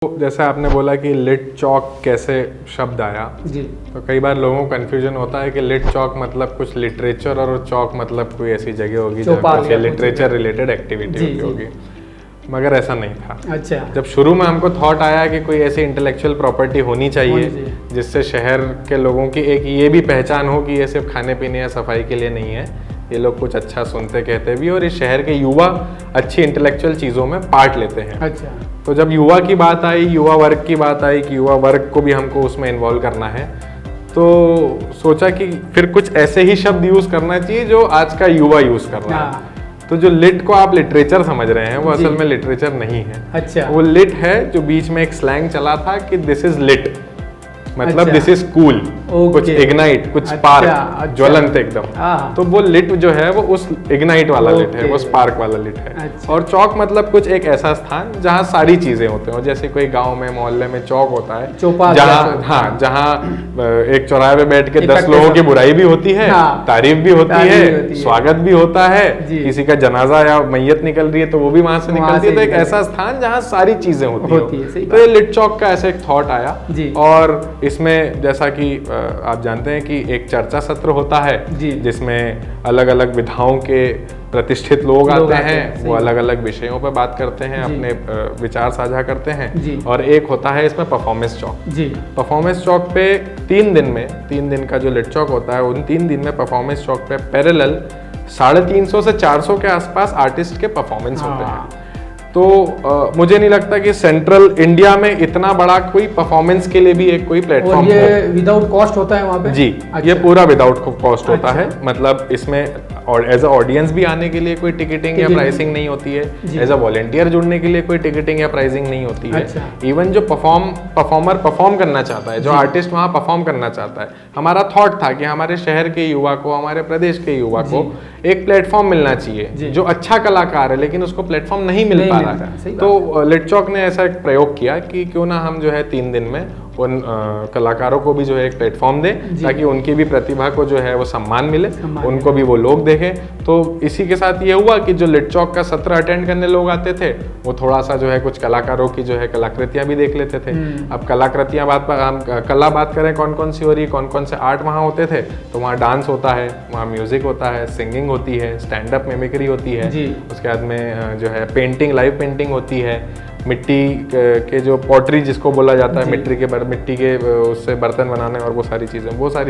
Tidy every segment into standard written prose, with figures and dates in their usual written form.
तो जैसे आपने बोला कि लिट चौक कैसे शब्द आया जी। तो कई बार लोगों को कन्फ्यूजन होता है कि लिट चौक मतलब कुछ लिटरेचर और चौक मतलब कोई ऐसी जगह होगी जहाँ कुछ लिटरेचर रिलेटेड एक्टिविटी होती होगी, मगर ऐसा नहीं था। अच्छा। जब शुरू में हमको थॉट आया कि कोई ऐसी इंटेलेक्चुअल प्रॉपर्टी होनी चाहिए जिससे शहर के लोगों की एक ये भी पहचान हो कि ये सिर्फ खाने पीने या सफाई के लिए नहीं है, ये लोग कुछ अच्छा सुनते कहते भी और इस शहर के युवा अच्छी इंटेलेक्चुअल चीज़ों में पार्ट लेते हैं। अच्छा। तो जब युवा की बात आई, युवा वर्ग की बात आई कि युवा वर्ग को भी हमको उसमें इन्वॉल्व करना है, तो सोचा कि फिर कुछ ऐसे ही शब्द यूज़ करना चाहिए जो आज का युवा यूज़ कर रहा है। तो जो लिट को आप लिटरेचर समझ रहे हैं वो असल में लिटरेचर नहीं है। अच्छा। वो लिट है जो बीच में एक स्लैंग चला था कि दिस इज लिट, मतलब दिस इज कूल, कुछ इग्नाइट, कुछ स्पार्क, ज्वलंत एकदम। तो वो लिट जो है वो उस इग्नाइट वाला लिट है, वो स्पार्क वाला लिट है। और चौक मतलब कुछ एक ऐसा स्थान जहाँ सारी चीजें होते हो, जैसे कोई गांव में मोहल्ले में चौक होता है जहाँ एक चौराहे पे बैठ के 10 लोगों की बुराई भी होती है, तारीफ भी होती है, स्वागत भी होता है, किसी का जनाजा या मैयत निकल रही है तो वो भी वहां से निकलती है। तो एक ऐसा स्थान जहाँ सारी चीजें होती है। तो ये लिट चौक का ऐसा एक थॉट आया और इसमें जैसा कि आप जानते हैं कि एक चर्चा सत्र होता है जिसमें अलग अलग विधाओं के प्रतिष्ठित लोग आते हैं, वो अलग अलग विषयों पर बात करते हैं, अपने विचार साझा करते हैं। और एक होता है इसमें परफॉर्मेंस चौक। परफॉर्मेंस चौक पे 3 दिन का जो लिट चौक होता है, उन 3 दिन में परफॉर्मेंस चौक पे पैरेलल 350 से 400 के आसपास आर्टिस्ट के परफॉर्मेंस होते हैं। तो मुझे नहीं लगता कि सेंट्रल इंडिया में इतना बड़ा कोई परफॉर्मेंस के लिए भी एक कोई प्लेटफॉर्म हो। ये विदाउट कॉस्ट होता है वहाँ पे? जी। अच्छा। ये पूरा विदाउट कॉस्ट होता है, मतलब इसमें एज अ ऑडियंस भी आने के लिए कोई टिकटिंग या प्राइसिंग नहीं होती है, एज अ वॉलंटियर जुड़ने के लिए कोई टिकटिंग या प्राइसिंग नहीं होती है। इवन जो परफॉर्मर परफॉर्म करना चाहता है, जो आर्टिस्ट वहाँ परफॉर्म करना चाहता है, हमारा थॉट था कि हमारे शहर के युवा को, हमारे प्रदेश के युवा को एक प्लेटफॉर्म मिलना चाहिए जो अच्छा कलाकार है लेकिन उसको प्लेटफॉर्म नहीं मिल पा रहा है। तो लिट चौक ने ऐसा एक प्रयोग किया कि क्यों ना हम जो है 3 दिन में उन कलाकारों को भी जो है एक प्लेटफॉर्म दें ताकि उनकी भी प्रतिभा को जो है वो सम्मान मिले, उनको भी वो लोग देखें। तो इसी के साथ ये हुआ कि जो लिट चौक का सत्र अटेंड करने लोग आते थे वो थोड़ा सा जो है कुछ कलाकारों की जो है कलाकृतियां भी देख लेते थे। अब कलाकृतियां हम कला बात करें कौन कौन सी हो रही, कौन कौन से आर्ट वहाँ होते थे, तो वहाँ डांस होता है, वहाँ म्यूजिक होता है, सिंगिंग होती है, स्टैंड अप मिमिक्री होती है, उसके बाद में जो है पेंटिंग, लाइव पेंटिंग होती है, मिट्टी के जो पॉटरी जिसको बोला जाता है, मिट्टी के उससे बर्तन बनाने और वो सारी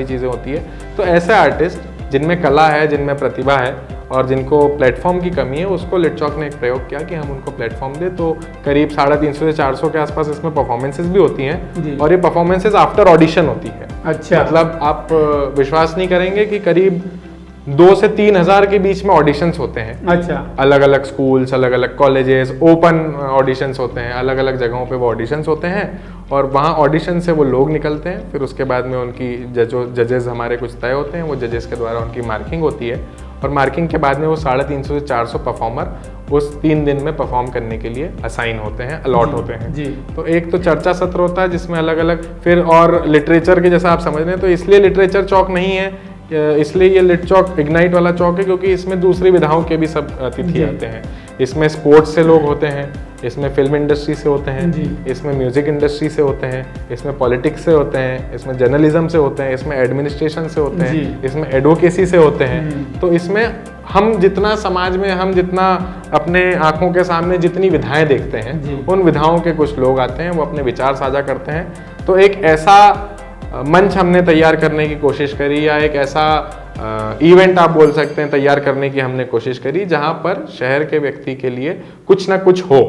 चीज़ें होती है। तो ऐसे आर्टिस्ट जिनमें कला है, जिनमें प्रतिभा है और जिनको प्लेटफॉर्म की कमी है, उसको लिट चौक ने एक प्रयोग किया कि हम उनको प्लेटफॉर्म दे। तो करीब 350 से 400 के आसपास इसमें परफॉर्मेंसेस भी होती हैं और ये परफॉर्मेंसेस आफ्टर ऑडिशन होती है। अच्छा। मतलब आप विश्वास नहीं करेंगे कि करीब 2 से 3 हज़ार के बीच में ऑडिशंस होते हैं। अच्छा। अलग अलग स्कूल्स, अलग अलग कॉलेजेस, ओपन ऑडिशंस होते हैं, अलग अलग जगहों पे वो ऑडिशंस होते हैं और वहाँ ऑडिशन से वो लोग निकलते हैं। फिर उसके बाद में उनकी जजेस हमारे कुछ तय होते हैं, वो जजेस के द्वारा उनकी मार्किंग होती है और मार्किंग के बाद में वो 350 से 400 परफॉर्मर उस 3 दिन में परफॉर्म करने के लिए असाइन होते हैं, अलॉट होते हैं। तो एक तो चर्चा सत्र होता है जिसमें अलग अलग, फिर और लिटरेचर के जैसा आप समझ रहे हैं, तो इसलिए लिटरेचर चौक नहीं है, इसलिए ये लिट चौक इग्नाइट वाला चौक है क्योंकि इसमें दूसरी विधाओं के भी सब अतिथि आते हैं। इसमें स्पोर्ट्स से लोग होते हैं, इसमें फिल्म इंडस्ट्री से होते हैं, इसमें म्यूजिक इंडस्ट्री से होते हैं, इसमें पॉलिटिक्स से होते हैं, इसमें जर्नलिज्म से होते हैं, इसमें एडमिनिस्ट्रेशन से होते हैं, इसमें एडवोकेसी से होते हैं। तो इसमें हम जितना समाज में हम जितना अपने आंखों के सामने जितनी विधाएं देखते हैं, उन विधाओं के कुछ लोग आते हैं, वो अपने विचार साझा करते हैं। तो एक ऐसा मंच हमने तैयार करने की कोशिश करी या एक ऐसा इवेंट आप बोल सकते हैं तैयार करने की हमने कोशिश करी जहां पर शहर के व्यक्ति के लिए कुछ ना कुछ हो।